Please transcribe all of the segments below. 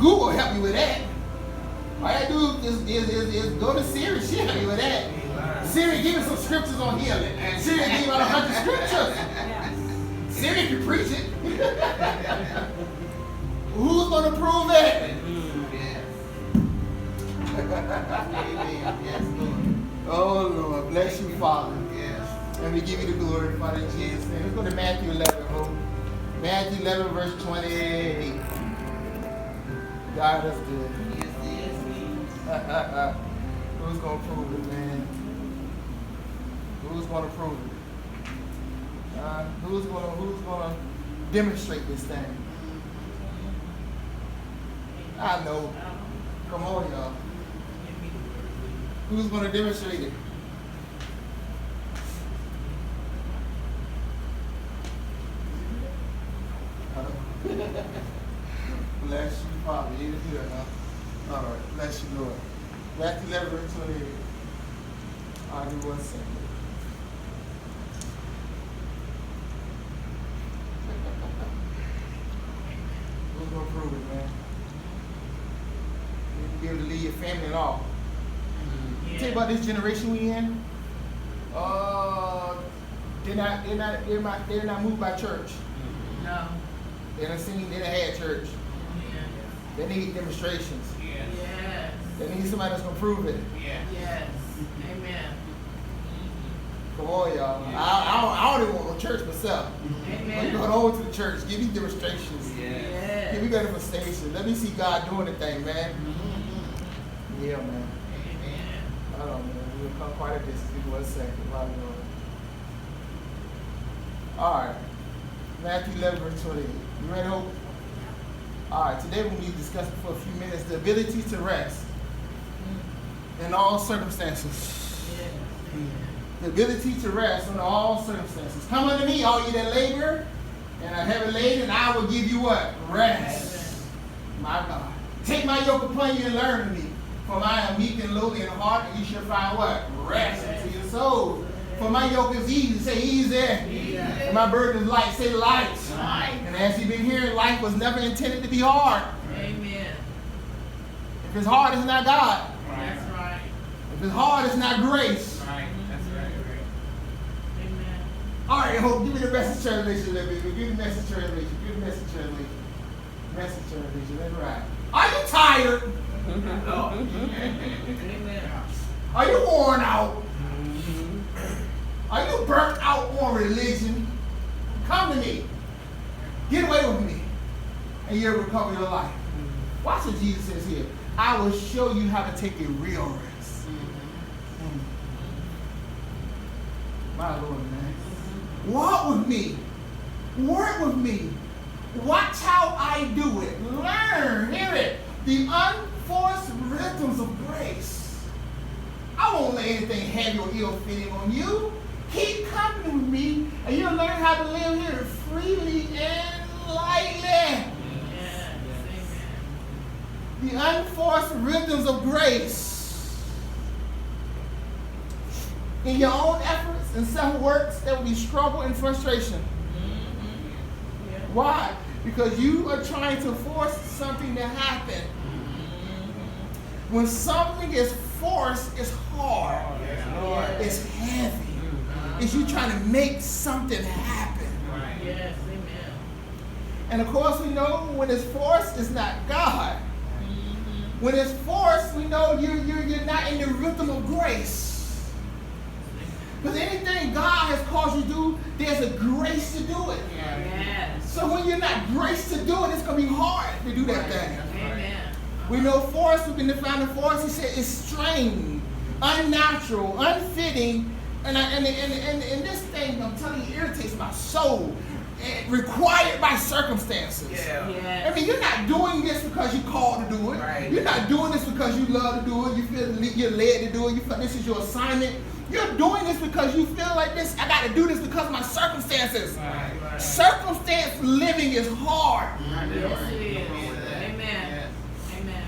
Google help you with that. All I do is go to Siri. She'll help you with that. Siri, give me some scriptures on healing. Siri, give me about 100 scriptures. Siri can preach it. Who's going to prove it? Yes, Lord. Oh, Lord. Bless you, Father. Yes. And we give you the glory, Father, in Jesus' name. Let's go to Matthew 11, hope. Matthew 11, verse 28. God is good. Who's going to prove it, man? Who's going to prove it? Who's going to demonstrate this thing? I know. Come on, y'all. Who's going to demonstrate it? Bless you, Father. You here, huh? All right. Bless you, Lord. Matthew 11, verse 28. I'll do 1 second. Who's going to prove it, man? You'll be able to lead your family and all. Yeah. Tell you about this generation we in. They're not moved by church. No. They done had church. Yeah. They need demonstrations. Yes. They need somebody that's gonna prove it. Yes. Amen. Come on, y'all. Yeah. I don't even want no church myself. Amen. I'm going over to the church. Give me demonstrations. Yes. Give me manifestations. Let me see God doing the thing, man. Yeah, man. Amen. Hold on, man. We'll come quite a distance. Give me 1 second. All right. Matthew 11, verse 28. You ready, Hope? All right. Today we'll be discussing for a few minutes the ability to rest in all circumstances. The ability to rest in all circumstances. Come unto me, all you that labor and are heavy laden, and I will give you what? Rest. My God. Take my yoke upon you and learn of me. For I am meek and lowly in heart, and you shall find what? Rest unto your souls. For my yoke is easy. Say easy. And my burden is light. Say light. And as you've been hearing, life was never intended to be hard. Amen. If it's hard, it's not God. That's right. If it's hard, it's not grace. Right. That's right. Amen. All right, Hope, give me the Message translation. Give me the Message translation. Give me the Message translation. Message translation. That's right. Are you tired? No. Amen. Are you worn out? Are you burnt out on religion? Come to me. Get away with me. And you'll recover your life. Watch what Jesus says here. I will show you how to take a real rest. My Lord, man. Walk with me. Work with me. Watch how I do it. Learn. Hear it. The unforced rhythms of grace. I won't lay anything heavy or ill-fitting on you. Keep company with me, and you'll learn how to live here freely and lightly. Yes. Amen. The unforced rhythms of grace. In your own efforts and self-works, there will be struggle and frustration. Mm-hmm. Yeah. Why? Because you are trying to force something to happen. When something is forced, it's hard. It's heavy. It's you trying to make something happen. Yes, amen. And of course, we know when it's forced, it's not God. When it's forced, we know you're not in the rhythm of grace. Because anything God has caused you to do, there's a grace to do it. Yes. So when you're not graced to do it, it's going to be hard to do that thing. Amen. We know force, we can define the force. He said it's strained, unnatural, unfitting, and this thing, I'm telling you, irritates my soul. Required by circumstances. Yeah. I mean, you're not doing this because you're called to do it. Right. You're not doing this because you love to do it. You feel you're led to do it. You feel this is your assignment. You're doing this because you feel like this. I got to do this because of my circumstances. Right. Circumstance living is hard. Yes, it is. Amen. Amen.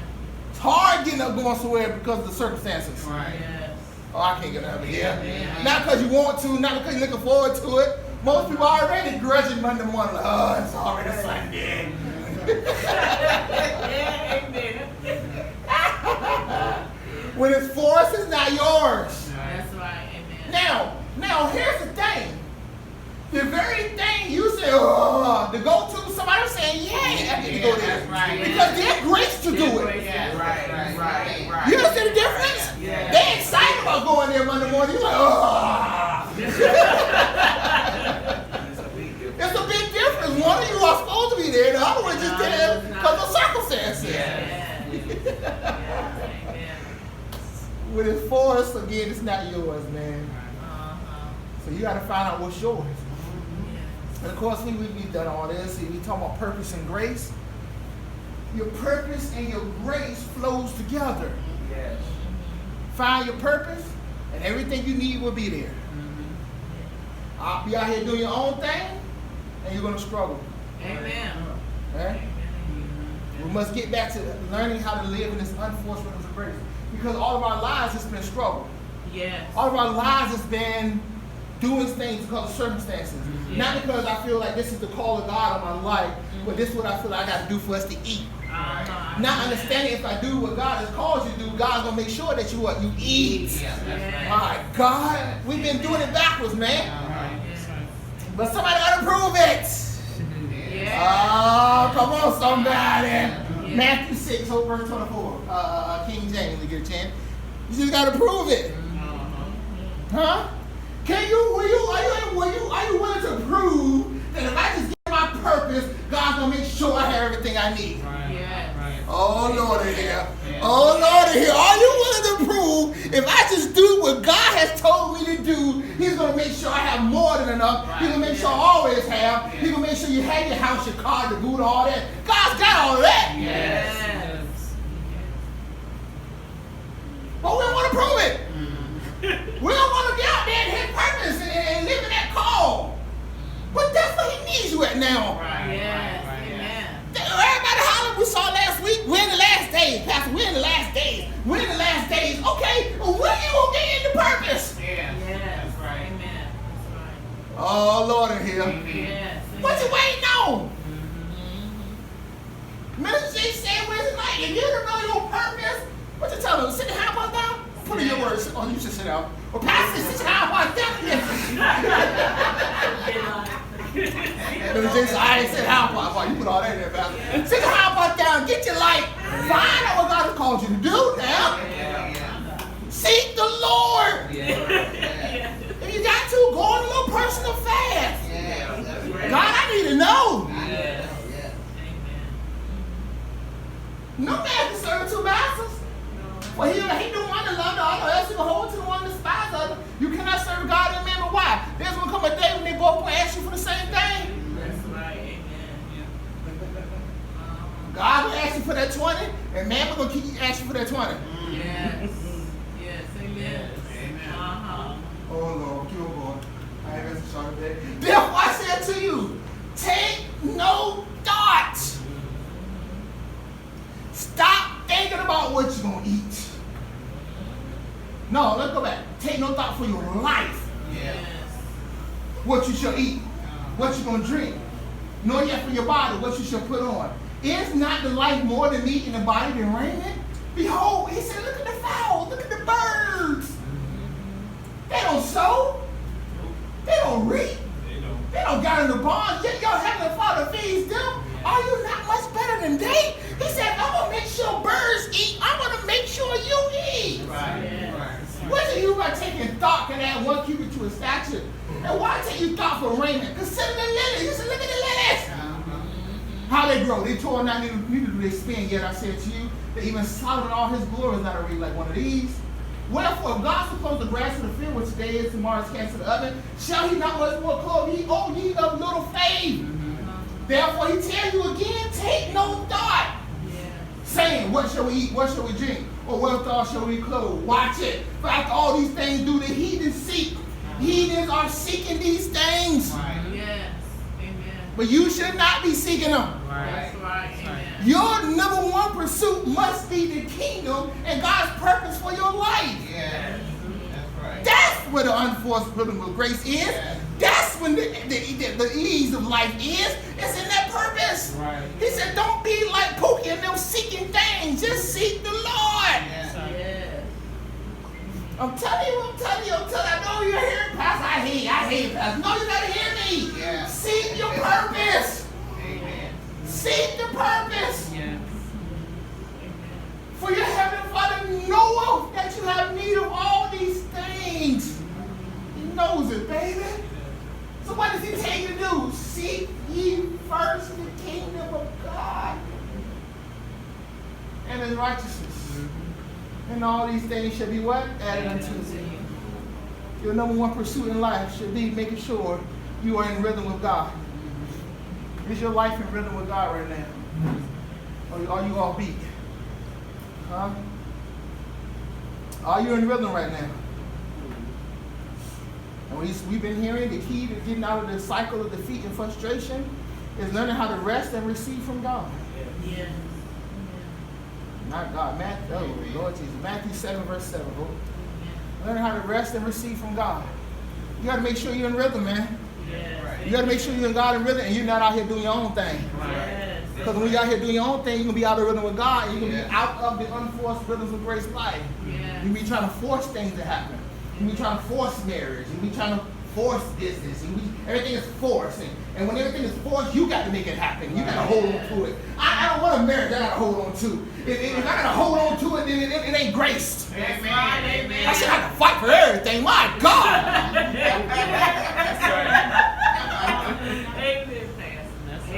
It's hard getting up going somewhere because of the circumstances. Right. Yes. Oh, I can't get out of here. Amen. Not because you want to, not because you're looking forward to it. Most people are already grudging Monday morning. Like, oh, it's already Sunday. Yeah, When it's for us, it's not yours. That's right. Amen. Now, here's the thing. The very thing you say, oh, to go to, somebody saying, yeah, I get to go there. Right. Because they have grace to do it. Yeah, right. You understand the difference? Yeah. They're excited about going there Monday morning. You're like, oh. It's a big difference. One of you are supposed to be there, the other one just there because of circumstances. When it's for us, again, it's not yours, man. So you got to find out what's yours. And of course, we've done all this. We talk about purpose and grace. Your purpose and your grace flows together. Yes. Find your purpose, and everything you need will be there. I'll be out here doing your own thing, and you're going to struggle. Amen. Right? We must get back to learning how to live in this unforced rhythms of grace. Because all of our lives has been struggle. Yes. All of our lives has been doing things because of circumstances. Not because I feel like this is the call of God on my life, but this is what I feel like I got to do for us to eat. Not understanding if I do what God has called you to do, God's going to make sure that you eat. My God, we've been doing it backwards, man. But somebody ought to prove it. Oh, come on, somebody. Matthew 6, verse 24. King James, to get a chance. You just got to prove it. Huh? Are you willing to prove that if I just get my purpose, God's going to make sure I have everything I need? Oh, Lord, here. Oh, Lord, here. Are you willing to prove if I just do what God has told me to do, He's going to make sure I have more than enough. He's going to make sure I always have. He's going to make sure you have your house, your car, your boot, all that. God's got all that. But we don't want to prove it. We don't want to get out there and hit purpose and live in that call. But that's where He needs you at now. Everybody holler we saw last week, we're in the last days. Pastor, we're in the last days. We're in the last days. Okay, well, when you going to get into purpose? That's right. Oh, Lord, in here. What you waiting on? Minister J said, where's it like? If you don't know your purpose, what you tell them? Sit the house down? Put in your words. Oh, you should sit down. Well, Pastor, sit your house down. Minister J said, I ain't sit house. You put all that in there, Pastor. Sit your house down. Get your life. Find out what God has called you to do now. Seek the Lord. If you got to, go on a little personal fast. God, I need to know. No man can serve two masters. Well, he don't want to love the other, else he will hold to the one that despises the other. You cannot serve God and man, but why? There's going to come a day when they both will ask you for the same thing. That's right. God will ask you for that 20, and man will going to keep asking for that 20. Yes. Amen. Oh, Lord, keep on going. I ain't messing short today. Therefore, I said to you, take no thought. Stop thinking about what you're going to eat. No, let's go back. Take no thought for your life. What you shall eat. What you're going to drink. Nor yet for your body, what you shall put on. Is not the life more than meat and the body than raiment? Behold, He said, look at the fowls, look at the birds. They don't sow. They don't reap. They don't got in the barn. Yet your heavenly Father feeds them. Are you not much better than they? He said, I'm going to make sure birds eat. I'm going to make sure you eat. What do you by taking thought can add 1 cubit to a stature? And why take you thought for raiment? Consider the lilies. He said, look at the lilies. How they grow. They tore not neither do they spin. Yet I said to you that even Solomon in all his glory is not arrayed like one of these. Wherefore, if God so clothes the grass of the field, which today is, tomorrow is cast to the oven, shall He not much more clothe ye, O ye of little faith? Therefore, He tells you again, take no thought. Saying, what shall we eat? What shall we drink? Or wherewithal shall we clothe? Watch it. For after all these things do the heathens seek. Heathens are seeking these things. But you should not be seeking them. That's right. Your number one pursuit must be the kingdom and God's purpose for your life. That's where the unforced rhythm of grace is. That's when the ease of life is. It's in that purpose. He said, don't be like Pookie and them seeking things. Just seek the Lord. I'm telling you. I know you're hearing, Pastor. I hate it, Pastor. No, you gotta hear me. Yeah. Seek your purpose. Amen. Seek the purpose. Yes. For your heavenly Father knoweth that you have need of all these things. He knows it, baby. So what does he tell you to do? Seek ye first the kingdom of God and his righteousness. And all these things shall be what? Added unto you. Your number one pursuit in life should be making sure you are in rhythm with God. Is your life in rhythm with God right now? Or are you all beat? Huh? Are you in rhythm right now? And we've been hearing the key to getting out of the cycle of defeat and frustration is learning how to rest and receive from God. Yes. Not God. Lord Jesus. Matthew 7, verse 7. Learn how to rest and receive from God. You got to make sure you're in rhythm, man. Yes. You got to make sure you're in God in rhythm and you're not out here doing your own thing. Yes. Because when you're out here doing your own thing, you're going to be out of rhythm with God and you're going to be out of the unforced rhythms of grace life. Yes. You'll be trying to force things to happen. You'll be trying to force marriage. You'll be trying to force business. Everything is forced. And when everything is forced, you got to make it happen. You got to hold on to it. I don't want a marriage that I got to hold on to. If I got to hold on to it, then it ain't graced. Amen. Amen. I should have to fight for everything. My God.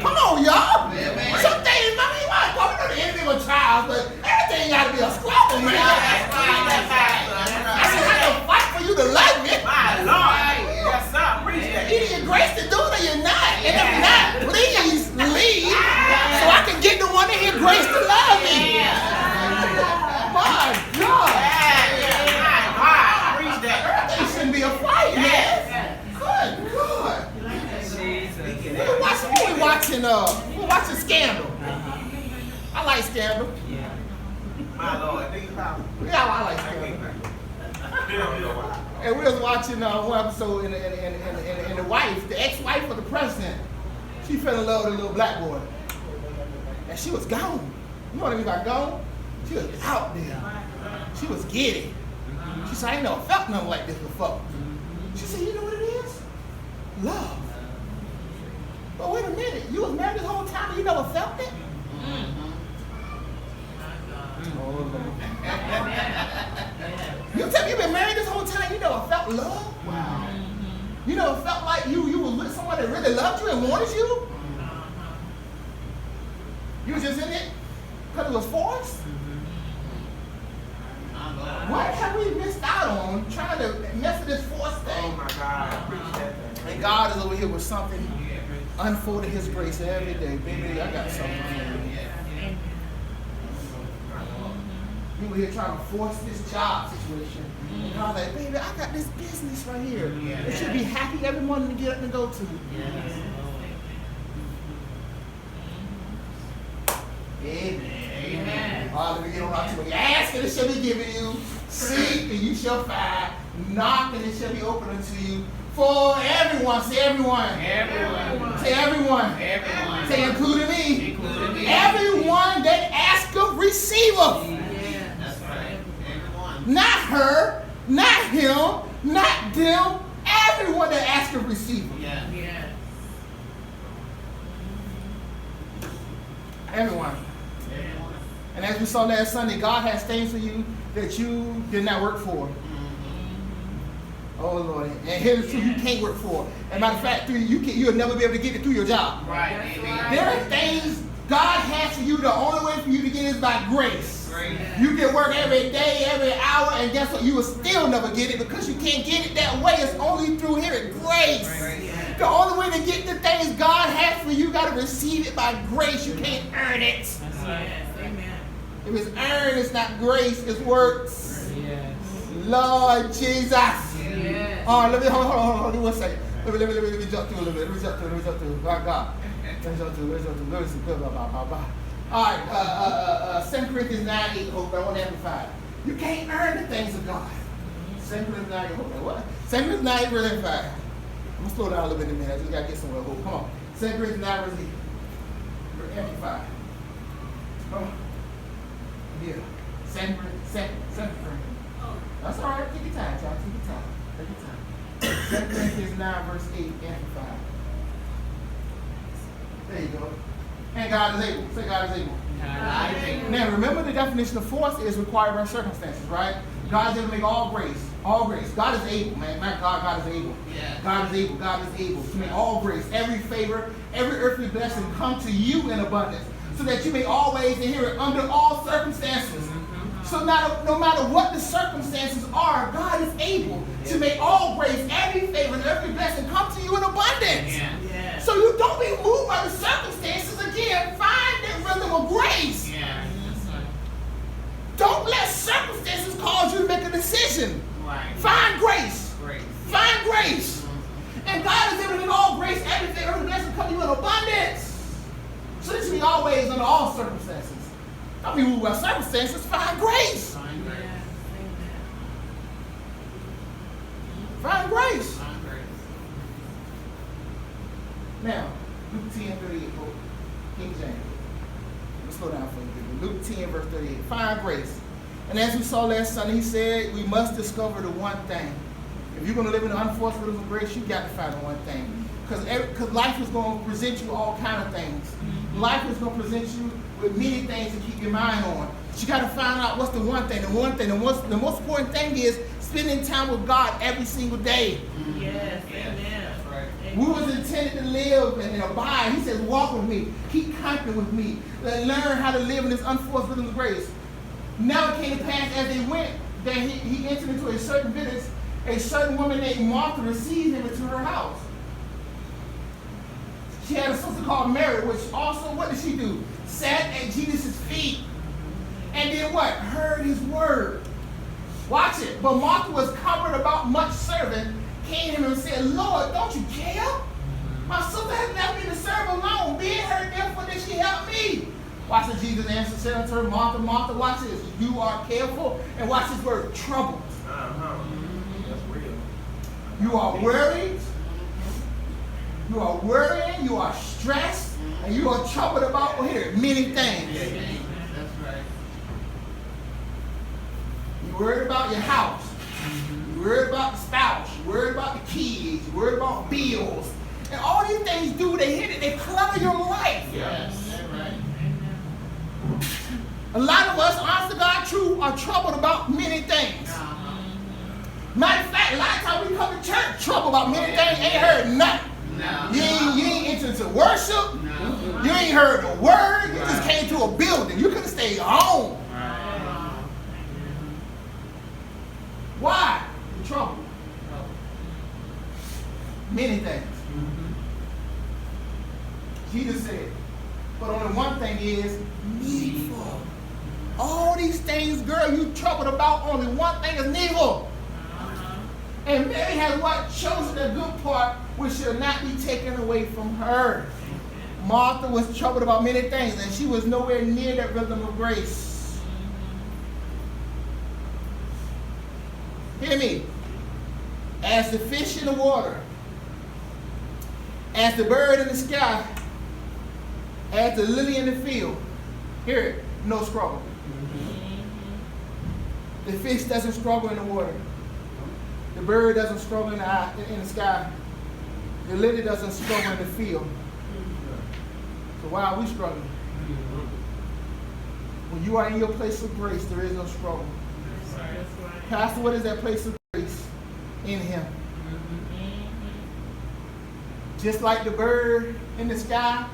Come on, y'all. Some things, I mean, I know the enemy will trials, but everything got to be a struggle, man. I should have to fight for you to love me. My Lord. Yes, sir. Preach that. Either you're graced to do it or you're not. And if not, please leave so I can get the one that here grace to love me. My God. Preach that. Everything shouldn't be a fight, man. Good God. We're watching Scandal. I like Scandal. My Lord. Think about it. Yeah, I like Scandal. And we was watching one episode, and the wife, the ex-wife of the president, she fell in love with a little black boy. And she was gone. You know what I mean by gone? She was out there. She was giddy. She said, I ain't never felt nothing like this before. She said, you know what it is? Love. But wait a minute, you was married this whole time and you never felt it? Oh, Lord. You tell me you've been married this whole time, you never felt love? Wow. You never felt like you was with someone that really loved you and wanted you? You was just in it because it was forced? What have we missed out on trying to mess with this force thing? Oh my God. And God is over here with something unfolding his grace every day. Baby, I got something for you. You were here trying to force this job situation. And God's like, baby, I got this business right here. You should be happy every morning to get up and go to. Amen. Amen. Let me get on out to it. Ask and it shall be given you. Seek and you shall find. Knock and it shall be opened unto you. For everyone, say everyone. Everyone. Say everyone. Everyone. Say including me. Including me. Everyone that asketh receiveth. That's right. Everyone. Not her, not him, not them. Everyone that asketh receiveth. Yeah. Yes. Everyone. And as we saw last Sunday, God has things for you that you did not work for. Oh Lord, and here's the truth you can't work for. And matter of fact, you'll never be able to get it through your job. Right. Amen. There are things God has for you. The only way for you to get is by grace. Great. You can work every day, every hour, and guess what? You will still never get it because you can't get it that way. It's only through here at grace. Great. The only way to get the things God has for you, you got to receive it by grace. You can't earn it. Yes. Amen. If it's earned, it's not grace, it's works. Yes. Lord Jesus. Yes. Let me hold on 1 second. Let me jump through a little bit. Let me jump through. God. Let me jump through. All right. 2 Corinthians 9:8. Hope I want to amplify. You can't earn the things of God. 2 Corinthians 9:8. What? 2 Corinthians 9:8 verse 5. I'm gonna slow down a little bit in a minute. I just gotta get somewhere. Hope. Come on. 2 Corinthians 9 verse 8. Verse amplified. Come on. Yeah. 2 Corinthians. That's all right. Take your time, child. Take your time. Take your time. 2 Corinthians 9, verse 8, amplified. There you go. And God is able. Say God is able. God is able. Now, remember the definition of force is required by circumstances, right? God is able to make all grace. All grace. God is able, man. God is able. Yeah. God is able. God is able to make all grace, every favor, every earthly blessing come to you in abundance, so that you may always inherit under all circumstances. So no matter what the circumstances are, God is able to make all grace, every favor, and every blessing come to you in abundance. Yeah. Yes. So you don't be moved by the circumstances. Again, find that rhythm of grace. Yeah. That's right. Don't let circumstances cause you to make a decision. Right. Find grace. Great. Find grace. And God is able to make all grace, everything, every blessing come to you in abundance. So this should be always under all circumstances. Don't be moved by circumstances. Find grace. Find grace. Yes. Amen. Find grace. Find grace. Now, Luke 10:38, King James. Let's slow down for a minute. Luke 10, verse 38. Find grace. And as we saw last Sunday, he said we must discover the one thing. If you're going to live in the unforced rhythm of grace, you got to find the one thing. Because life is going to present you all kind of things. Life is going to present you with many things to keep your mind on. But you got to find out what's the one thing. The one thing. The most important thing is spending time with God every single day. Yes. Yeah. Amen. That's right. We was intended to live and abide. He says, walk with me. Keep company with me. Learn how to live in this unforced rhythm of grace. Now it came to pass as they went that he entered into a certain village. A certain woman named Martha received him into her house. She had a sister called Mary, which also, what did she do? Sat at Jesus' feet and did what? Heard his word. Watch it. But Martha was covered about much serving, came to him and said, Lord, don't you care? My sister has left me to serve alone. Being her, therefore, that she help me. Watch it. Jesus answered, said unto her, Martha, Martha, watch this. You are careful, and watch this word, troubled. That's real. You are worried. You are worrying. You are stressed. And you are troubled about many things. That's right. You're worried about your house. You're worried about the spouse. You're worried about the kids. You're worried about bills. And all these things do, they clutter your life. Yes. That's right. A lot of us, honest to God, true, are troubled about many things. Matter of fact, a lot of times we come to church troubled about many things, ain't heard nothing. No. You ain't entered into worship. No. You ain't heard a word. You just came to a building. You could have stayed home. Why? You're troubled. Many things. Jesus said, but only one thing is needful. All these things, girl, you troubled about, only one thing is needful. And Mary has what? Chosen the good part, which shall not be taken away from her. Martha was troubled about many things, and she was nowhere near that rhythm of grace. Hear me. As the fish in the water, as the bird in the sky, as the lily in the field, hear it, no struggle. The fish doesn't struggle in the water. The bird doesn't struggle in the sky. The lily doesn't struggle in the field. So why are we struggling? When you are in your place of grace, there is no struggle. Pastor, what is that place of grace? In Him. Just like the bird in the sky,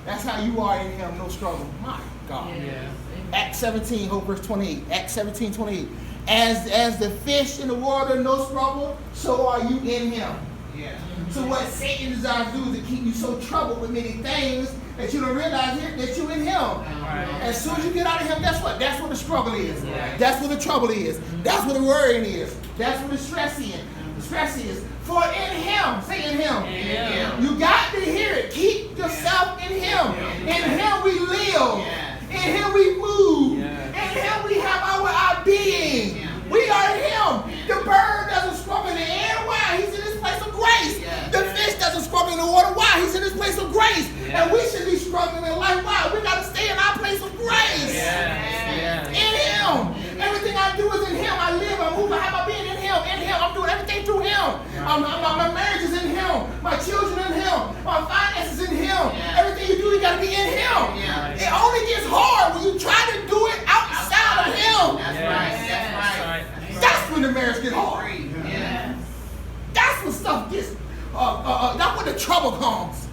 that's how you are in Him, no struggle. My God. Yes. Acts 17, verse 28. Acts 17, 28. As the fish in the water, no struggle, so are you in Him. Yeah. So what Satan desires to do is to keep you so troubled with many things that you don't realize that you're in Him. As soon as you get out of Him, guess what? That's where the struggle is. Right. That's where the trouble is. That's where the worrying is. That's where the stress is. For in Him, say in Him. Him. You got to hear it. Keep yourself in Him. In Him we live. In Him we move. In Him we have our being. We are in Him. The bird doesn't struggle in the air. Why? He's in this place of grace. The fish doesn't struggle in the water. Why? He's in this place of grace. And we should be struggling in life. Why? We got to stay in our place of grace. In Him. Everything I do is in Him. I live, I That's when the trouble comes.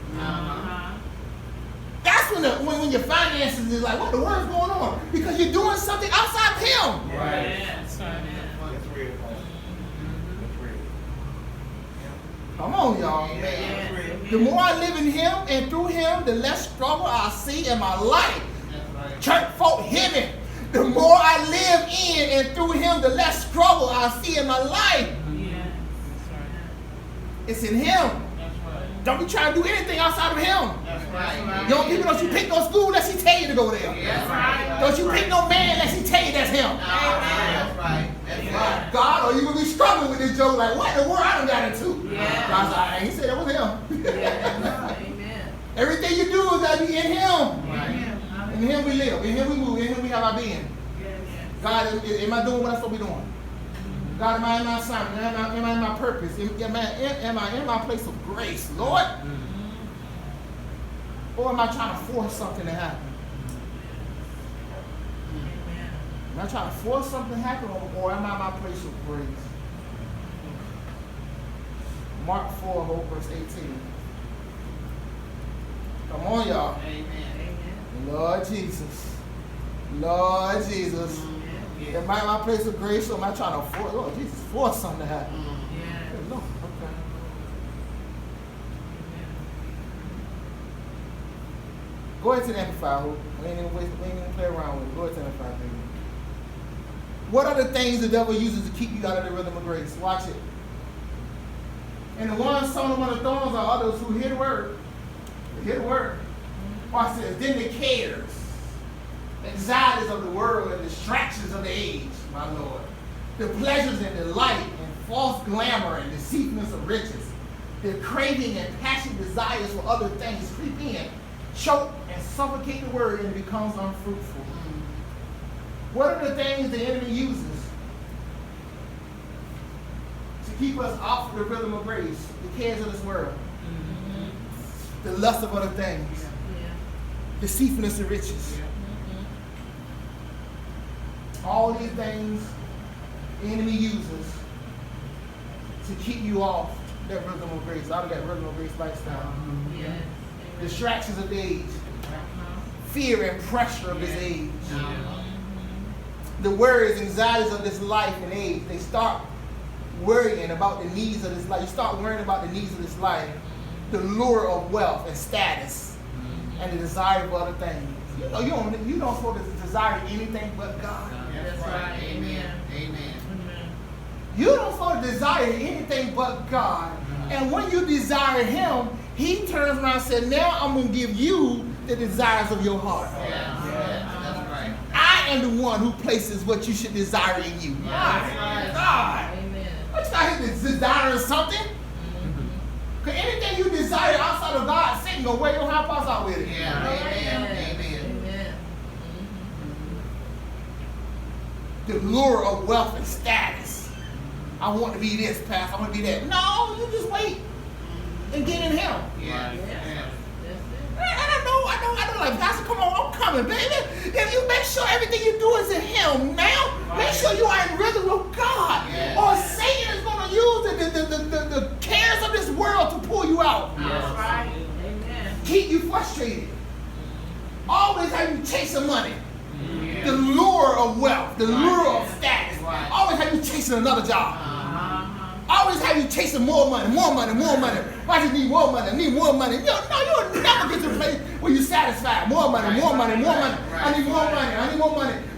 That's when your finances is like, what the world's going on? Because you're doing something outside of Him. Right. Yes. That's real. That's real. Come on, y'all. That's real. The more I live in Him and through Him, the less struggle I see in my life. Church folk, hear me. The more I live in and through Him, the less struggle I see in my life. It's in Him. Don't be trying to do anything outside of Him. That's right. Young people, don't you pick no school unless He tell you to go there. That's right. Don't you pick no man unless He tell you that's Him. That's right. That's right. God, or you gonna be struggling with this joke like, what in the world I done got into? Yeah. God's like, He said that was Him. Amen. Everything you do is gotta be in Him. Right. In Him we live. In Him we move. In Him we have our being. God, am I doing what I'm supposed to be doing? God, am I in my assignment? Am I in my purpose? Am I in my place of grace, Lord? Or am I trying to force something to happen? Am I trying to force something to happen, or am I in my place of grace? Mark 4, verse 18. Come on, y'all. Amen. Lord Jesus. Lord Jesus. Am I in my place of grace, or am I trying to force, Lord Jesus, force something to happen? Hey, Lord, okay. Go ahead to the Amplifier. We ain't even play around with it. Go ahead to the Amplifier, baby. What are the things the devil uses to keep you out of the rhythm of grace? Watch it. And the ones sown among the thorns are others who hear the word. They hear the word. Watch this. Then the cares, anxieties of the world and distractions of the age, my Lord. The pleasures and delight and false glamour and deceitfulness of riches. The craving and passionate desires for other things creep in, choke and suffocate the word, and it becomes unfruitful. What are the things the enemy uses to keep us off the rhythm of grace? The cares of this world. The lust of other things. Deceitfulness of riches. All these things the enemy uses to keep you off that rhythm of grace, out of that rhythm of grace lifestyle. Distractions of the age. Fear and pressure of this age. The worries, anxieties of this life and age, they start worrying about the needs of this life. You start worrying about the needs of this life. The lure of wealth and status and the desire for other things. You know, you don't supposed to desire anything but God. That's right. Amen. Amen. You don't supposed to desire anything but God. And when you desire Him, He turns around and says, now I'm going to give you the desires of your heart. That's right. I am the one who places what you should desire in you. God. What you out here desiring something? Because anything you desire outside of God, Satan gonna wear your high pots out with it. Amen. The lure of wealth and status. I want to be this, Pastor. I want to be that. No, you just wait and get in Him. And I know, like, Pastor, come on, I'm coming, baby. If you make sure everything you do is in Him now, make sure you are in rhythm with God. Or Satan is going to use the cares of this world to pull you out. Keep you frustrated. Always have you chasing money. The lure of wealth, the lure of status. Always have you chasing another job. Always have you chasing more money. I just need more money. I need more money. You'll never get to a place where you're satisfied. More money. I need more money.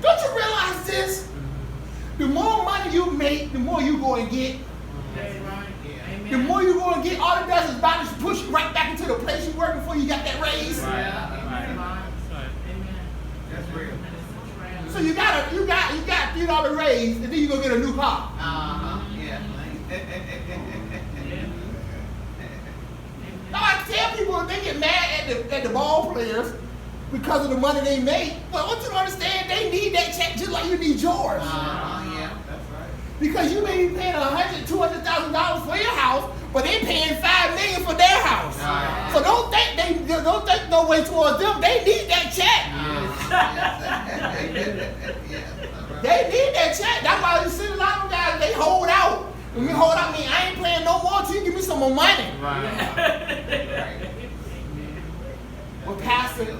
Don't you realize this? The more money you make, the more you go and get. The more you go and get, all it does is about to push you right back into the place you were before you got that raise. That's real. So you got $3 raise, and then you go get a new car. Now I tell people they get mad at the ball players because of the money they make. But what you don't understand, they need that check just like you need yours. That's right. Because you may be paying $100,000, $200,000 for your house, but they paying $5 million for their house. So don't think no way towards them. They need that check. They need that check. That's why you see a lot of guys, they hold out I mean, hold on, I ain't playing no more until you give me some more money. Right. Well, Pastor,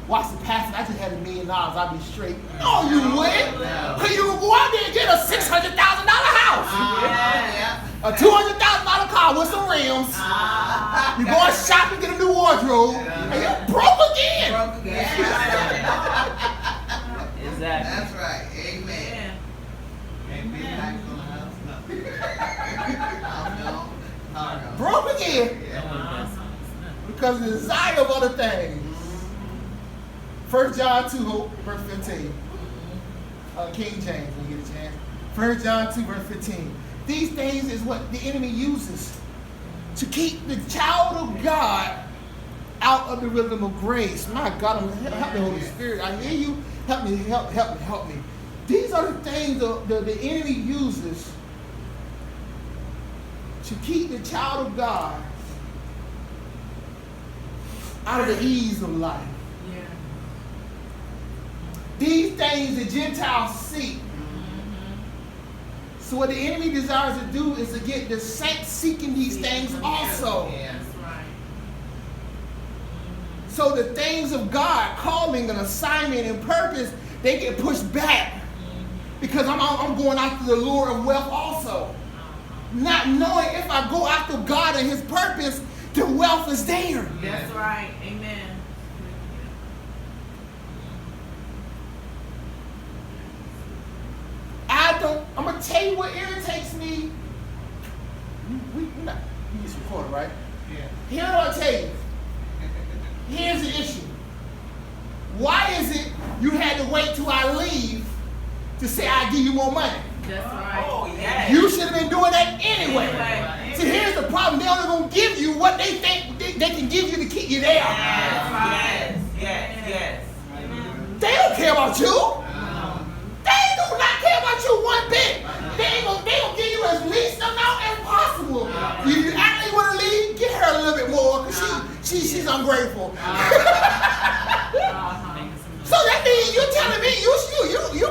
watch the pastor, I just had $1 million, I'd be straight. No, you wouldn't. Because you would go out there and get a $600,000 house. A $200,000 car with some rims. You go shopping, get a new wardrobe, and you're broke again. Exactly. That's right. Amen. Ain't been back on the house, no. No. Broke again. Because of the desire of other things. 1 John 2, verse 15. King James, when you get a chance. 1 John 2, verse 15. These things is what the enemy uses to keep the child of God out of the rhythm of grace. My God, help me, Holy Spirit. I hear you. Help me, help me. These are the things the enemy uses to keep the child of God out of the ease of life. Yeah. These things the Gentiles seek. So what the enemy desires to do is to get the saints seeking these things also. Yeah. That's right. So the things of God, calling and assignment and purpose, they get pushed back. Because I'm going after the lure of wealth also. Not knowing if I go after God and his purpose, the wealth is there. That's right. Amen. I'm going to tell you what irritates me. We just recorded, right? Yeah. Here's what I'll tell you. Here's the issue. Why is it you had to wait till I leave to say I'll give you more money? That's right. Oh, yes. You should have been doing that anyway. Anyway. See, here's the problem. They're only going to give you what they think they can give you to keep you there. Yes. They don't care about you. They do not care about you one bit. They gonna give you as least amount as possible. If you actually want to leave, get her a little bit more because she's ungrateful. So that means you're telling me you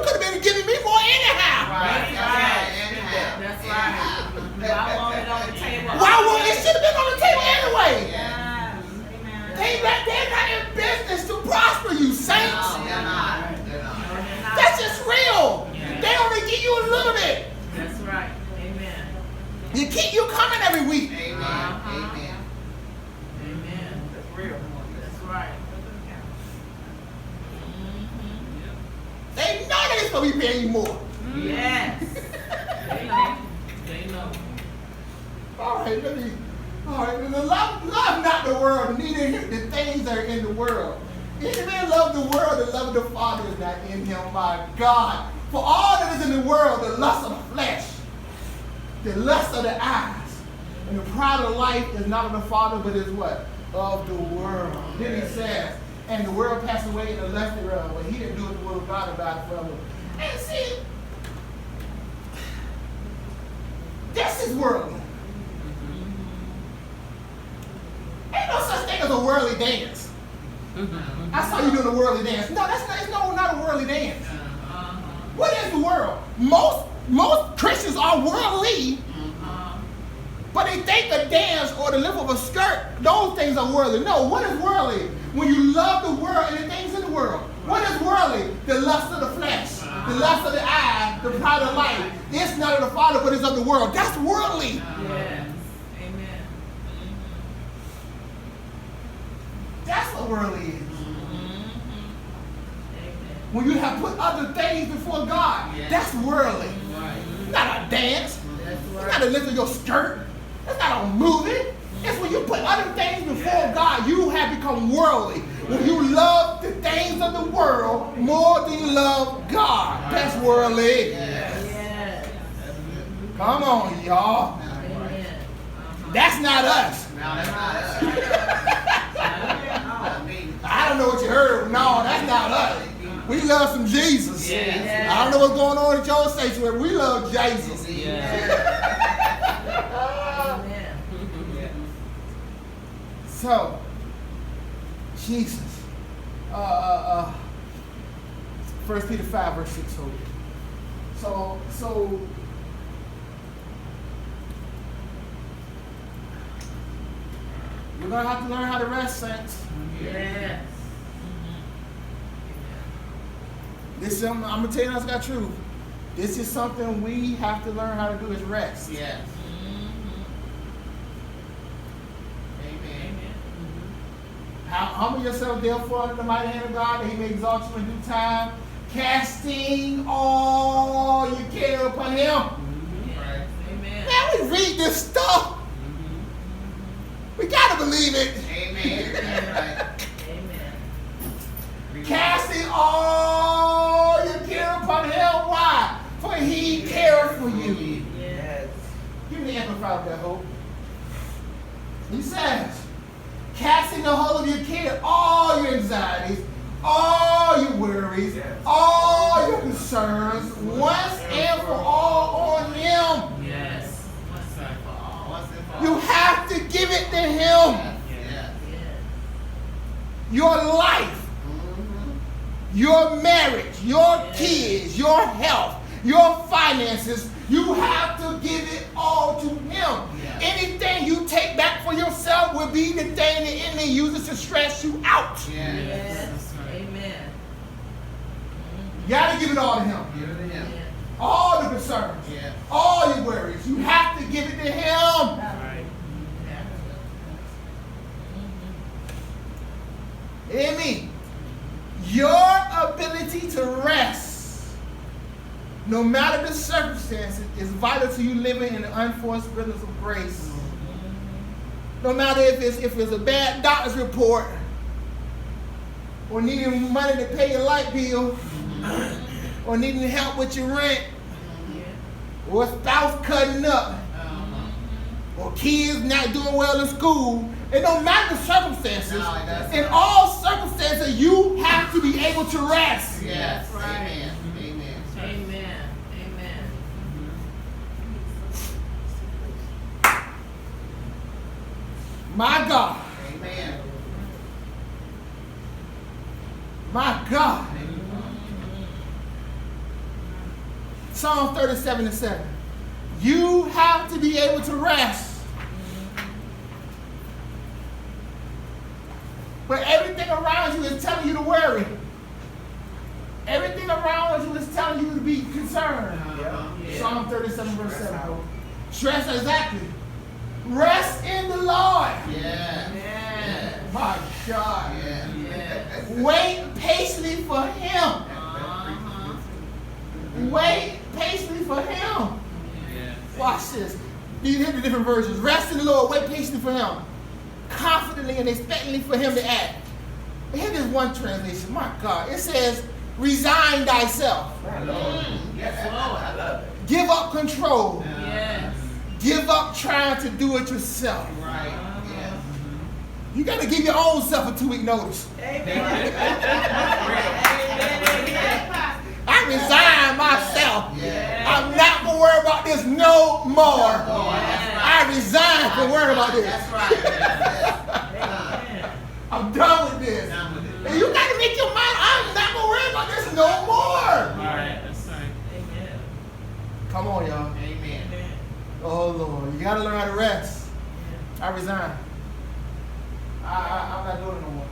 could have been giving me more anyhow. That's right. I want it on the table. Why won't it should have been on the table anyway? Yes. Amen. They're not in business to prosper you, saints. No, they're not. That's just real. They only give you a little bit. That's right. Amen. You keep you coming every week. Amen. Amen. That's real. That's right. They know they're supposed to be paying you more. Yes. They know. They know. All right, the love not the world, neither the things that are in the world. If any man love the world, the love of the Father is not in him, my God. For all that is in the world, the lust of the flesh, the lust of the eyes, and the pride of life is not of the Father, but is what? Of the world. Then he says, and the world passed away and the lust thereof, but he didn't do it the will of God about it forever. And see, this is worldly. Ain't no such thing as a worldly dance. I saw you doing a worldly dance. No, it's not a worldly dance. What is the world? Most Christians are worldly, but they think a dance or the lift of a skirt, those things are worldly. No, what is worldly? When you love the world and the things in the world. What is worldly? The lust of the flesh, the lust of the eye, the pride of life. It's not of the Father, but it's of the world. That's worldly. Yes. Amen. That's what worldly is. Amen. When you have put other things before God, that's worldly. It's not a dance. That's It's right. not a lift of your skirt. It's not a moving. It's when you put other things before God, you have become worldly. When you love the things of the world more than you love God, that's worldly. Yes. Come on, y'all. Amen. That's not us. No, that's not us. I don't know what you heard. No, that's not us. We love some Jesus. Yes. I don't know what's going on at your sanctuary. We love Jesus. Amen. So, Jesus. 1 Peter 5, verse 6. So We're going to have to learn how to rest, saints. Yes. This is something, I'm going to tell you that's got truth. This is something we have to learn how to do is rest. Yes. Amen. Humble yourself, therefore, under the mighty hand of God, that he may exalt you in due time, casting all your care upon him. Right. Amen. Man, we read this stuff. We got to believe it. Amen. That's right. Amen. Casting all your care upon him. Why? For he cared for you. Yes. Give me the amplifier of that hope. He says, casting the whole of your care, all your anxieties, all your worries, all your concerns, once and for all on him. Yes. Once and for all. Once and for all. You have to give it to him. Yes. Yes. Your life, your marriage, your kids, your health, your finances, you have to give it all to him. Yeah. Anything you take back for yourself will be the thing the enemy uses to stress you out. Yes. Amen. You got to give it all to him. Give it to him. Yes. All the concerns, Yeah. all your worries, you have to give it to him. Hear me? Your ability to rest, no matter the circumstances, is vital to you living in the unforced rhythms of grace. No matter if it's a bad doctor's report, or needing money to pay your light bill, or needing help with your rent, or a spouse cutting up, or kids not doing well in school. It don't matter the circumstances. No, it doesn't. In all circumstances, you have to be able to rest. Yes. Right. Amen. Amen. Amen. Amen. My God. Amen. My God. Psalm 37:7. You have to be able to rest. But everything around you is telling you to worry. Everything around you is telling you to be concerned. Yeah. Psalm 37:7. Stress, exactly. Rest in the Lord. Yeah. Yes. My God. Yeah. Yes. Wait patiently for him. Wait patiently for him. Watch this. These are the different versions. Rest in the Lord. Wait patiently for him. Confidently and expectantly for him to act. Here is one translation. My God. It says, resign thyself. Yes, Lord. I love it. Give up control. Yes. Give up trying to do it yourself. Right. Yes. You got to give your own self a 2-week notice. I resign myself. Yeah. I'm not going to worry about this no more. That's I resign from worrying about this. That's right. Yes. Amen. I'm done with this. Done with it. And you got to make your mind, I'm not going to worry about this no more. Amen. Come on, y'all. Amen. Oh, Lord. You got to learn how to rest. I resign. I'm not doing it no more.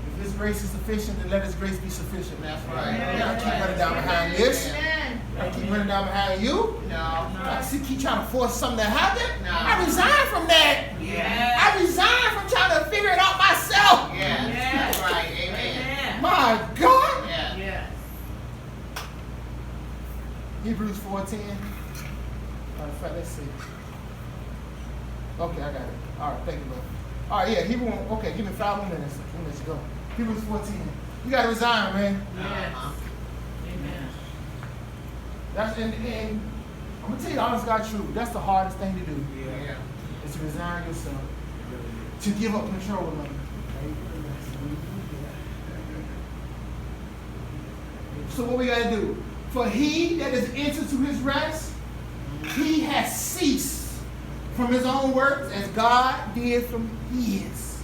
If His grace is sufficient, then let His grace be sufficient. That's right. You got to keep running down behind this. Amen. You got to keep running down behind you. No. I keep trying to force something to happen. No. I resign from that. Yes. I resign from trying to figure it out myself. Yes. Yes. That's right. Amen. Amen. My God. Yes. Yes. Hebrews 4:10. Matter of fact, let's see. Okay, I got it. All right, thank you, Lord. All right, yeah, Hebrews. Okay, give me 5 more minutes. Let's go. Hebrews 4:10. You got to resign, man. Yes. Amen. That's and I'm gonna tell you the honest God truth. That's the hardest thing to do. Yeah. Is to resign yourself, to give up control of it. So what we gotta do? For he that is entered to his rest, he has ceased from his own works as God did from his.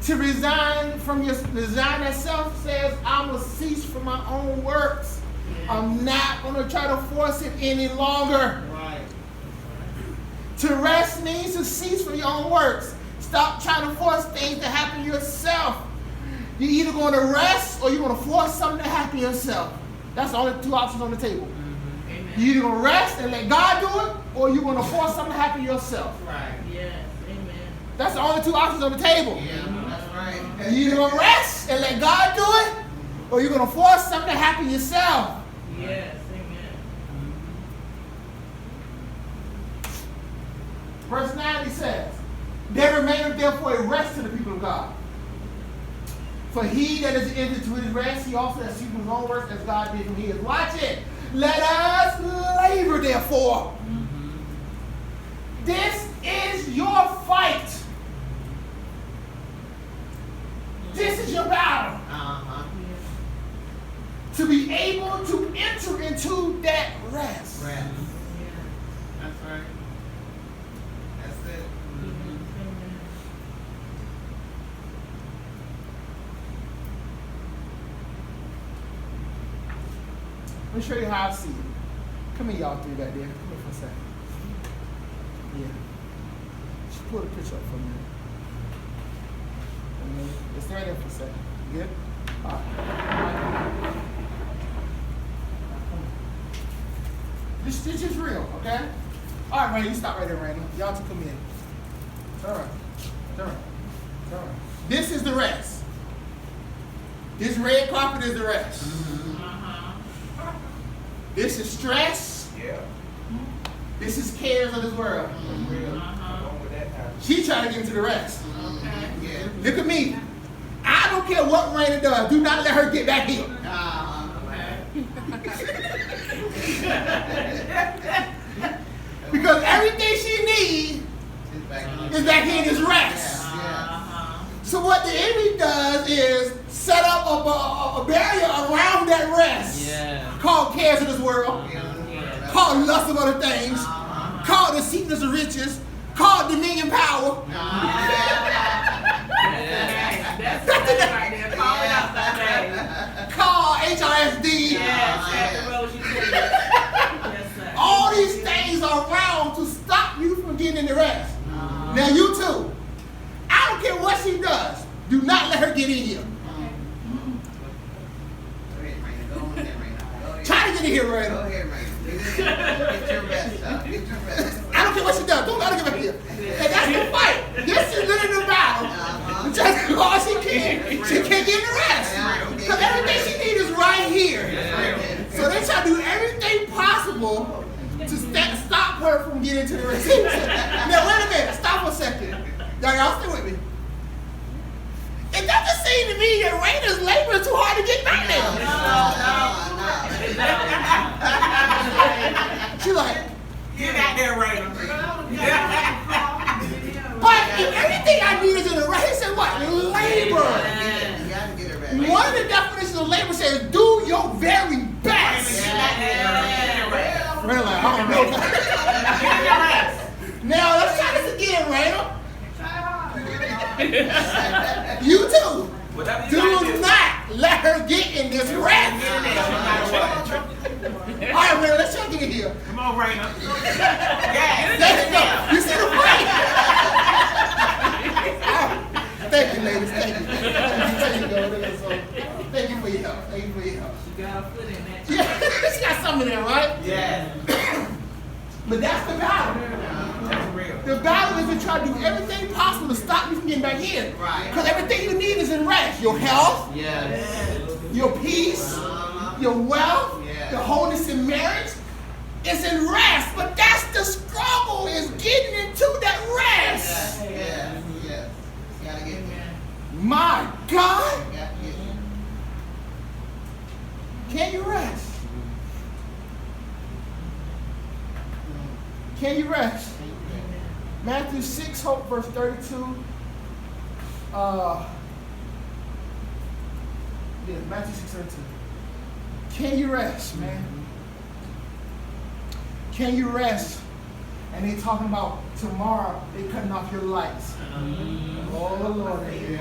To resign yourself says, I will cease from my own works. I'm not going to try to force it any longer. Right. To rest means to cease from your own works. Stop trying to force things to happen yourself. You're either going to rest or you're going to force something to happen yourself. That's the only two options on the table. Amen. You're either going to rest and let God do it, or you're going to force something to happen yourself. Right. Yes. Amen. That's the only two options on the table. Yeah, that's right. You're either going to rest and let God do it, or you're going to force something to happen yourself. Yes. Amen. Verse 9 says, there remaineth therefore a rest to the people of God. For he that is entered to his rest, he also has seen his own works as God did from his. Watch it. Let us labor therefore. This is your fight. This is your battle. To be able to enter into that rest. Rest. That's right. That's it. Let me show you how I see it. Come here, y'all three back there. Come here for a second. Yeah. Just pull the picture up for me. Let's stay right there for a second. You good? All right. This is real, okay? All right, Raymond, you stop right there, Raymond. Y'all two come in. Turn around. Turn around. Turn around. This is the rest. This red carpet is the rest. This is stress. Yeah. This is cares of this world. Real. She trying to get into the rest. Okay. Yeah. Look at me. I don't care what Raina does. Do not let her get back here. Because everything she needs is back here in this rest. So what the enemy does is set up a barrier around that rest. Called cares of this world. Called lust of other things. Called deceitfulness of riches. Called dominion power. That's right there. Call it out that day. Called HRSD. Yes. Yes, sir. All these things are around to stop you from getting in the rest. Now you too. I don't care what she does. Do not let her get in here. Try to get in here, Raina. Go ahead, Raymond. Get your rest up. Get your rest. I don't care what she does. Don't let her get back here. And that's the fight. This is literally the battle. Just all she can. She can't get in the rest. Because everything she needs is right here. So they try to do everything possible to stop her from getting to the rest. Now wait a minute. Stop for a second. Y'all stay with me. It doesn't seem to me that Raina's laboring too hard to get back there. She like, Get out there, Raymond. but if everything I need is in the rest, he said what? Labor. You gotta get it back. One of the definitions of labor says do your very best. Raina like, I don't know. Now let's try this again, Raina. You too. Do not let her get in this rest. All right, Raina, let's try to get in here. Come on, Raymond. There you go. You see the fight? Thank you, ladies. Thank you. There you go. Thank you for your help. Thank you for your help. You got a foot in that. Yeah, she got something there, right? Yeah. But that's the battle. That's real. The battle is to try to do everything possible to stop you from getting back in. Right. Because everything you need is in rest. Your health, your peace, your wealth, the wholeness in marriage is in rest. But that's the struggle, is getting into that rest. Yes. You gotta get there. My God, You gotta get there. can you rest? Can you rest? Matthew 6, verse 32. Matthew 6:32. Can you rest, man? Can you rest? And they talking about tomorrow they cutting off your lights. Oh Lord, in here.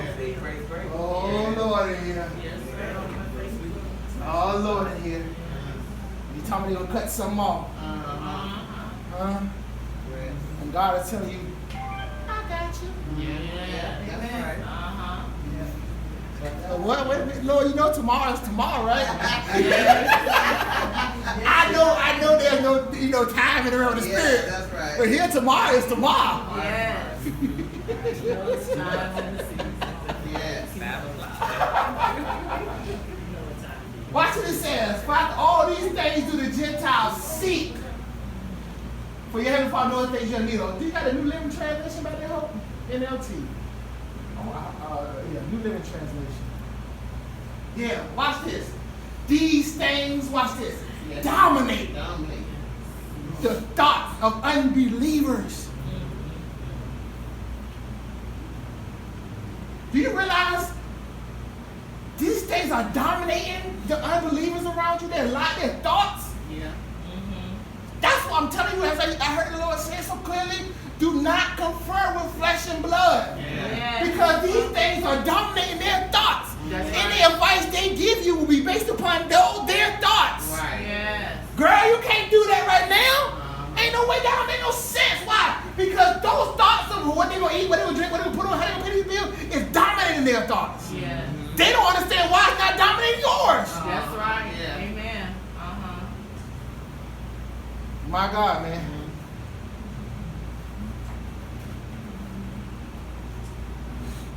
Oh Lord, in here. Yes, sir. On my Facebook. Oh Lord, in here. You talking about they gonna cut something off? Huh? And God is telling you, I got you. Yeah. That's right. Uh-huh. What? Wait a minute, Lord, you know tomorrow's tomorrow, right? I know there's no time in the realm of the spirit. That's right. But here tomorrow is tomorrow. Yes. No, it's time in the season. Yes. Watch what it says. Father, all these things do the Gentiles seek. For your heavenly Father knows things you need. Do you got a New Living Translation by there, Hope? NLT. New Living Translation. Yeah, watch this. These things, watch this, dominate the thoughts of unbelievers. Do you realize these things are dominating the unbelievers around you? Their thoughts. Yeah. That's what I'm telling you, as I heard the Lord say so clearly, do not confer with flesh and blood. Yeah. Because these things are dominating their thoughts. That's Any right. advice they give you will be based upon their thoughts. Right. Yes. Girl, you can't do that right now. Ain't no way, that don't make no sense. Why? Because those thoughts of what they're going to eat, what they're going to drink, what they're going to put on, how they're going to pay these bills, is dominating their thoughts. Yes. They don't understand why it's not dominating yours. That's right. Yeah. Amen. My God, man.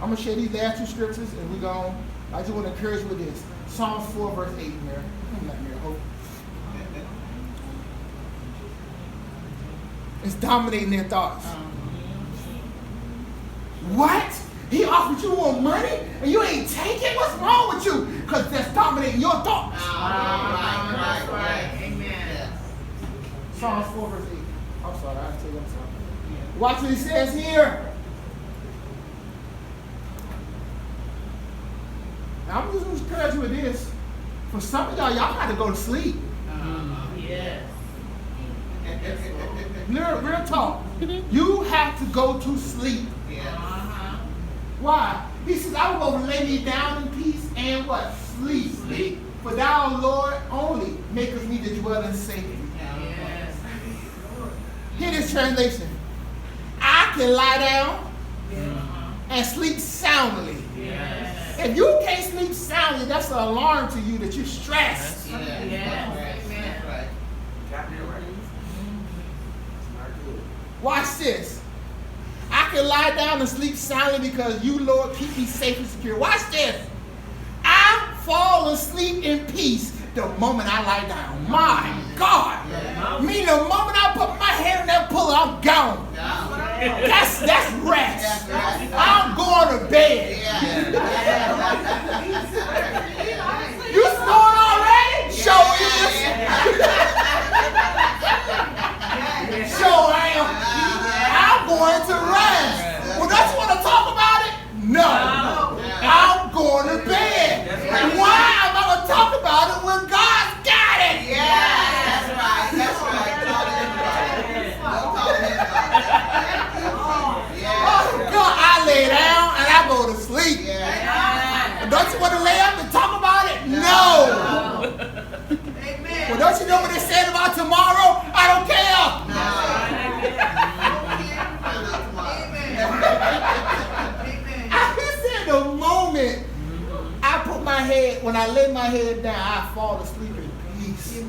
I'm going to share these last two scriptures, and we're going. I just want to encourage you with this. Psalms 4, verse 8, Mary. Come on, Mary, hope. It's dominating their thoughts. What? He offered you more money, and you ain't taking? What's wrong with you? Because that's dominating your thoughts. Right. Amen. Yes. Psalms 4, verse 8. I'm sorry, I have to tell you something. Watch what he says here. Now, I'm just going to encourage you with this. For some of y'all got to go to sleep. Yes. Real talk. You have to go to sleep. Uh-huh. Why? He says, I will lay me down in peace and what? Sleep. For thou, Lord, only makest me to dwell in safety. Yes. Hear this translation. I can lie down and sleep soundly. Yes. If you can't sleep soundly, that's an alarm to you that you're stressed. Yes. Yes. That's right. Got that right. Watch this. I can lie down and sleep soundly because you, Lord, keep me safe and secure. Watch this. I fall asleep in peace the moment I lie down. My God. Yeah. Meaning the moment I put my head in that pillow, I'm gone. That's rest. I'm going to bed. You snoring already? Show is. Show I am. I'm going to rest. Well, don't you want to talk about it? No. I'm going to bed. Why am I going to talk about it when God's got it? That's right. Oh, God, I lay down and I go to sleep. Don't you want to lay up and talk about it? No. Well, don't you know what they said about tomorrow? I don't care. He said the moment I put my head, when I lay my head down, I fall asleep in peace.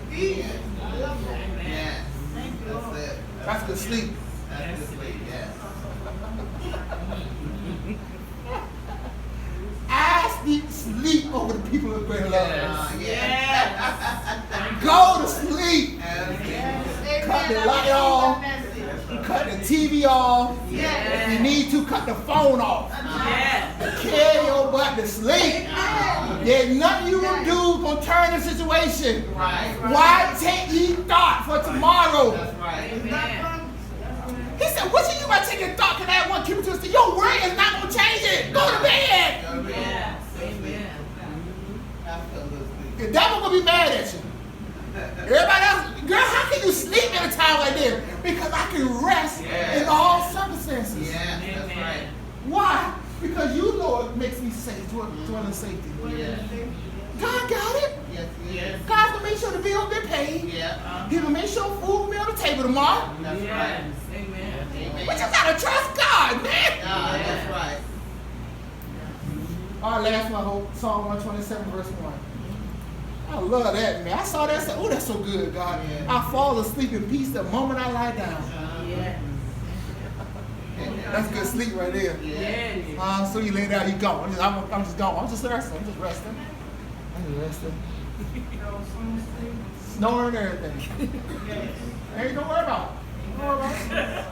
That's good sleep. I sleep over the people of great love. Go to sleep. Cut the light off. Cut the TV off. If you need to, cut the phone off. Carry your butt to sleep. There's nothing you can do to turn the situation. Why take ye thought for tomorrow? He said, what you do by taking thought? Can I have one keep it to us? Your word is not going to change it. Go to bed. The devil will be mad at you. Everybody else, girl, how can you sleep in a time like this? Because I can rest in all circumstances. Why? Because you, Lord, makes me safe, dwell in safety. God got it. God's going to make sure the bill get paid. He will make sure food will be on the table tomorrow. But you gotta trust God, man. That's right. All right, last one, Psalm 127, verse 1. I love that, man. I saw that and said, oh, that's so good, God. Yeah. I fall asleep in peace the moment I lie down. Yeah. That's good sleep right there. Yeah. So you lay down, you go. I'm just gone. I'm just resting. I'm just resting. Snoring and everything. Ain't don't worry about it. Don't worry about it.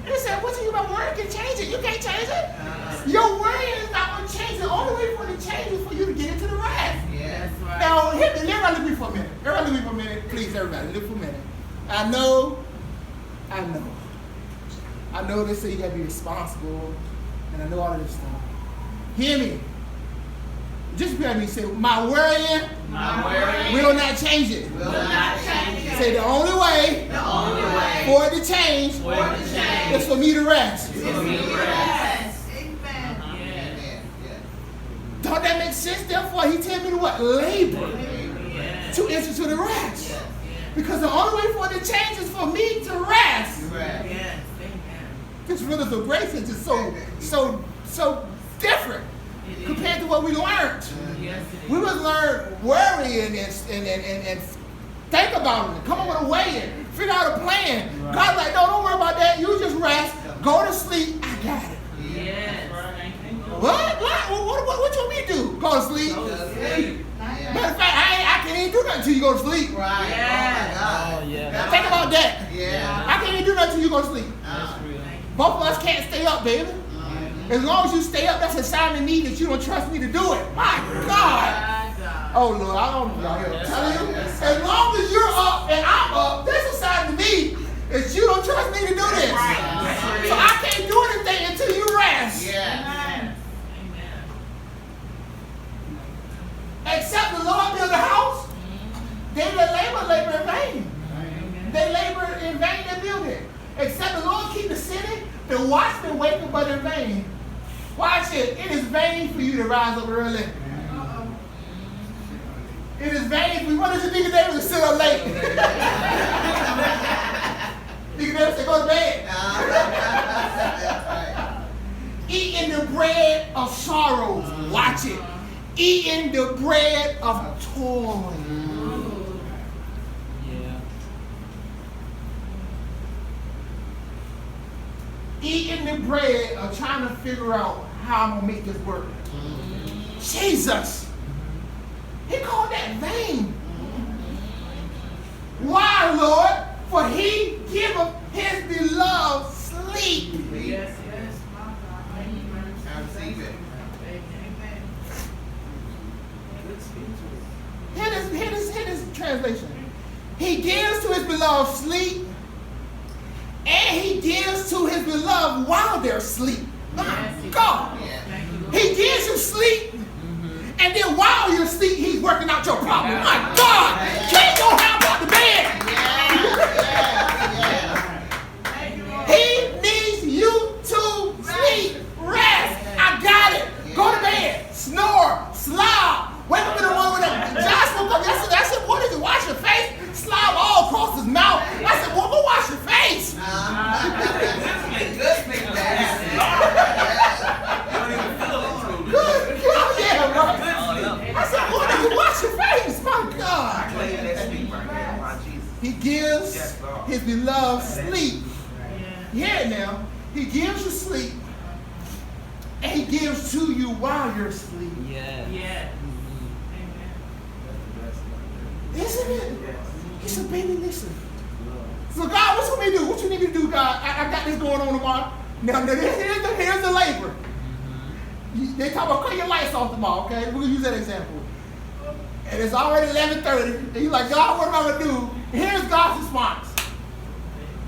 He said, what you about worry can change it? You can't change it. Your worry is not going to change it. The only way for it to change is for you to get into the rest. Yes. Right. Now, everybody look me for a minute. Everybody look me for a minute. Please, everybody, look for a minute. I know they say you got to be responsible, and I know all of this stuff. Hear me. Just repeat after me. Say, my worrying will not change it. Will not change it. Say, the only way for it to change is for me to rest. Yes. Amen. Don't that make sense? Therefore, he tell me to what? Labor to enter to the rest. Because the only way for it to change is for me to rest. Yes. This rhythms of grace is just so different compared to what we learned. We must learn worry and think about it and come up with a way and figure out a plan. Right. God's like, no, don't worry about that. You just rest, go to sleep. I got it. Yes. What you want me to do? Go to sleep? Matter of fact, I can't even do nothing until you go to sleep. Right. Yeah. Oh my God. Think about that. Yeah. I can't even do nothing until you go to sleep. Both of us can't stay up, baby. As long as you stay up, that's a sign to me that you don't trust me to do it. My God. Oh, Lord, I don't know. I'm telling you. As long as you're up and I'm up, that's a sign to me that you don't trust me to do this. So I can't do anything until you rest. Yeah. Except the Lord build a house, they that labor in vain. They labor in vain that build it. Except the Lord keep the city, the watchman waketh but in vain. Watch it. It is vain for you to rise up early. It is vain for you. What does it Deacon David to sit up late? Deacon David said, go to bed. Eating the bread of sorrows. Watch it. Eating the bread of toil. Eating the bread of trying to figure out how I'm going to make this work. Jesus. He called that vain. Why, Lord? For he giveth his beloved sleep. Yes. I receive it. Hear this translation. He gives to his beloved sleep, and he gives to his beloved while they're asleep. My God. He gives you sleep, and then while you're asleep, he's working out your problem. My God. Can't go how about the bed? He needs you to sleep, rest. I got it. Go to bed, snore, slob. Wake up in the morning with a Joshua come yesterday. I said, what did you wash your face? Slob all across his mouth. I said, well, go wash your face. Good God, yeah, right? I said, boy, did you wash your face? My God. He gives his beloved sleep. Hear it now. He gives you sleep, and he gives to you while you're asleep. Yeah. Isn't it? He said, baby, listen. So God, what you want me to do? What you need me to do, God? I got this going on tomorrow. Now here's the labor. They talk about cut your lights off tomorrow, okay? We're going to use that example. And it's already 11:30. And you're like, God, what am I going to do? And here's God's response.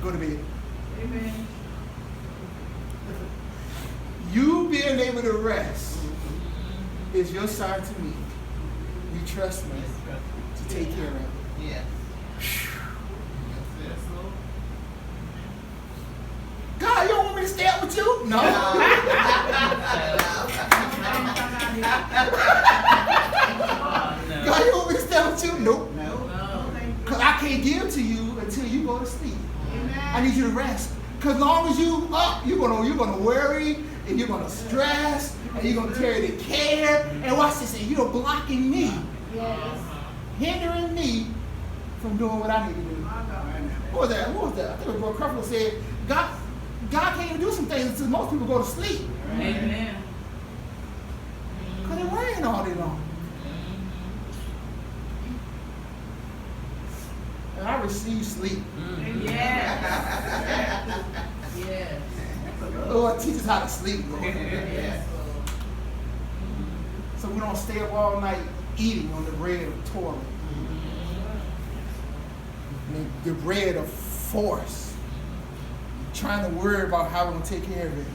Go to bed. Amen. You being able to rest is your sign to me. You trust me to take care of it. Yeah. God, you don't want me to stay up with you? No. God, you want me to stay up with you? Nope. Because I can't give to you until you go to sleep. I need you to rest. Because long as you up, you're gonna worry, and you're gonna stress, and you're gonna carry the care. And watch this, and you're blocking me, hindering me from doing what I need to do. What was that? I think it was Brother Creflo said, God can't even do some things until most people go to sleep. Amen. Because they're worrying all day long. And I receive sleep. Yes. Yes. Lord, teach us how to sleep, Lord. Yes. So we don't stay up all night eating on the bread of toil. The bread of force. Trying to worry about how we're going to take care of it.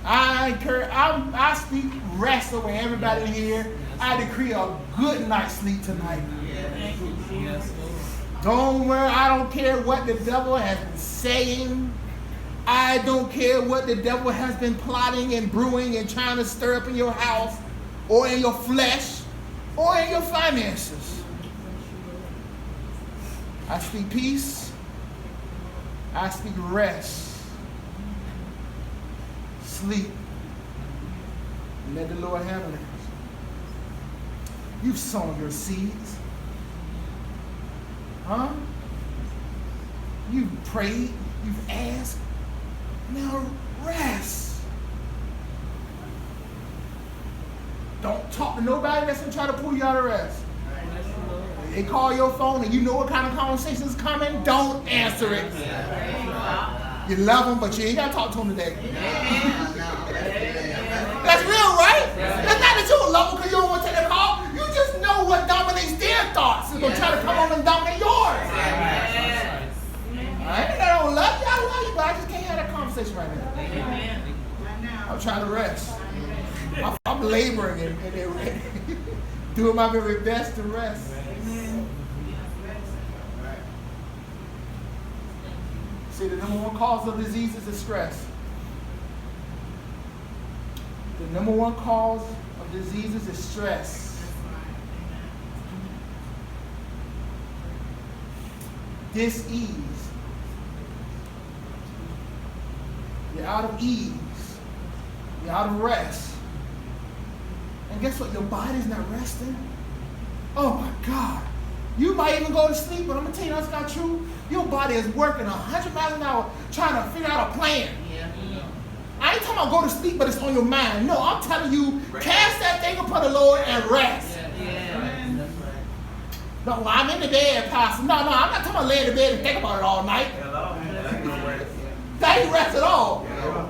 I speak rest over everybody in here. I decree a good night's sleep tonight. Yes. Don't worry, I don't care what the devil has been saying. I don't care what the devil has been plotting and brewing and trying to stir up in your house or in your flesh or in your finances. I speak peace. I speak rest. Sleep. And let the Lord handle it. You've sown your seeds. Huh? You've prayed. You've asked. Now rest. Don't talk to nobody that's going to try to pull you out of rest. They call your phone and you know what kind of conversation is coming. Don't answer it. You love them, but you ain't got to talk to them today. That's real, right? That's not that you don't love them because you don't want to take a call. You just know what dominates their thoughts. It's going to try to come on and dominate yours. I don't love you. I love you, but I just can't have that conversation right now. I'm trying to rest. I'm laboring and doing my very best to rest. See, the number one cause of diseases is stress. The number one cause of diseases is stress. Dis-ease. You're out of ease. You're out of rest. And guess what? Your body's not resting. Oh my God. You might even go to sleep, but I'm going to tell you that's not true. Your body is working 100 miles an hour trying to figure out a plan. I ain't talking about go to sleep, but it's on your mind. No, I'm telling you, cast that thing upon the Lord and rest. No, well, I'm in the bed, Pastor. No, I'm not talking about laying in the bed and think about it all night. That ain't rest at all.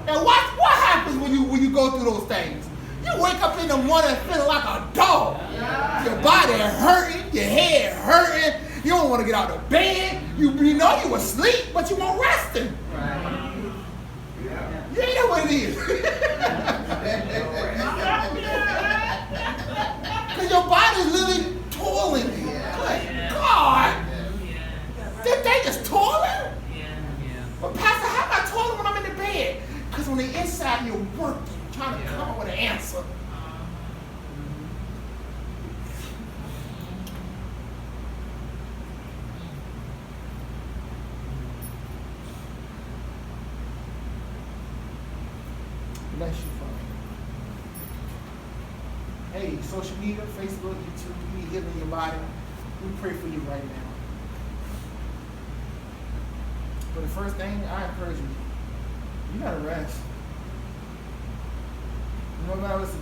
And what happens when you go through those things? You wake up in the morning feeling like a dog. Your body hurting, your head hurting. You don't want to get out of bed. You know you asleep, but you won't resting. You ain't know what it is. Because your body's literally toiling. Good God. This thing is toiling? But Pastor, how am I toiling when I'm in the bed? Because on the inside you're working, trying to come up with an answer. Bless you, Father. Hey, social media, Facebook, YouTube, you need healing in your body. We pray for you right now. But the first thing, I encourage you, you gotta rest. You know what was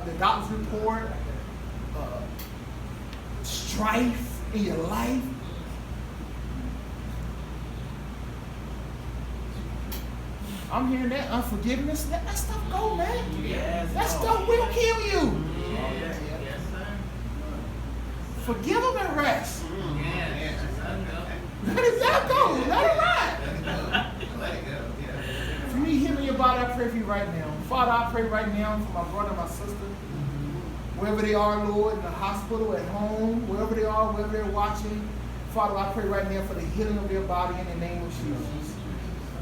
the doctor's report, strife in your life. I'm hearing that unforgiveness. Let that stuff go, man. That stuff will kill you. Forgive them and rest. Let it go. Let it ride. If you need healing in your body, I pray for you right now. Father, I pray right now for my brother and my sister. Wherever they are, Lord, in the hospital, at home, wherever they are, wherever they're watching. Father, I pray right now for the healing of their body in the name of Jesus.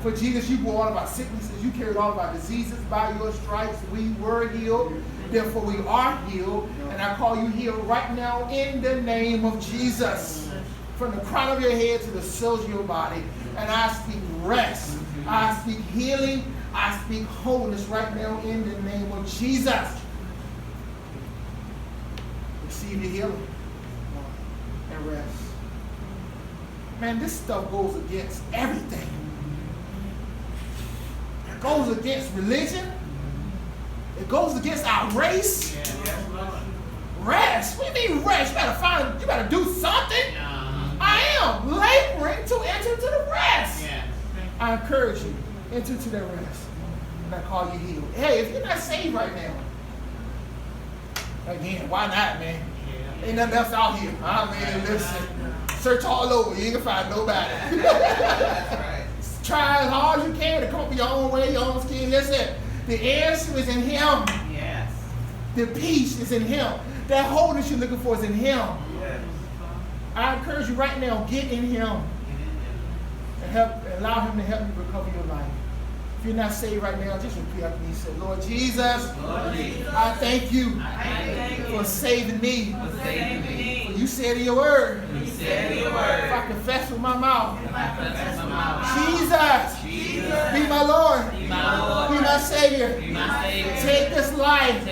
For Jesus, you bore all of our sicknesses. You carried all of our diseases. By your stripes, we were healed. Therefore, we are healed. And I call you healed right now in the name of Jesus. From the crown of your head to the soles of your body. And I speak rest. I speak healing. I speak wholeness right now in the name of Jesus. Receive the healing and rest. Man, this stuff goes against everything. It goes against religion. It goes against our race. Rest. What do you mean rest? You better do something. I am laboring to enter into the rest. I encourage you, enter into that rest. And I call you healed. Hey, if you're not saved right now, again, why not, man? Ain't nothing else out here. Man, listen. Search all over. You ain't gonna find nobody. Try as hard as you can to come up with your own way, your own skin. Listen, the answer is in Him. Yes. The peace is in Him. That wholeness you're looking for is in Him. Yes. I encourage you right now, get in Him. And allow Him to help you recover your life. If you're not saved right now, just repeat after me. Say, Lord Jesus, I thank you for saving me. For you said in your word, if I confess with my mouth, Jesus, be my Lord, be my Savior. Take this life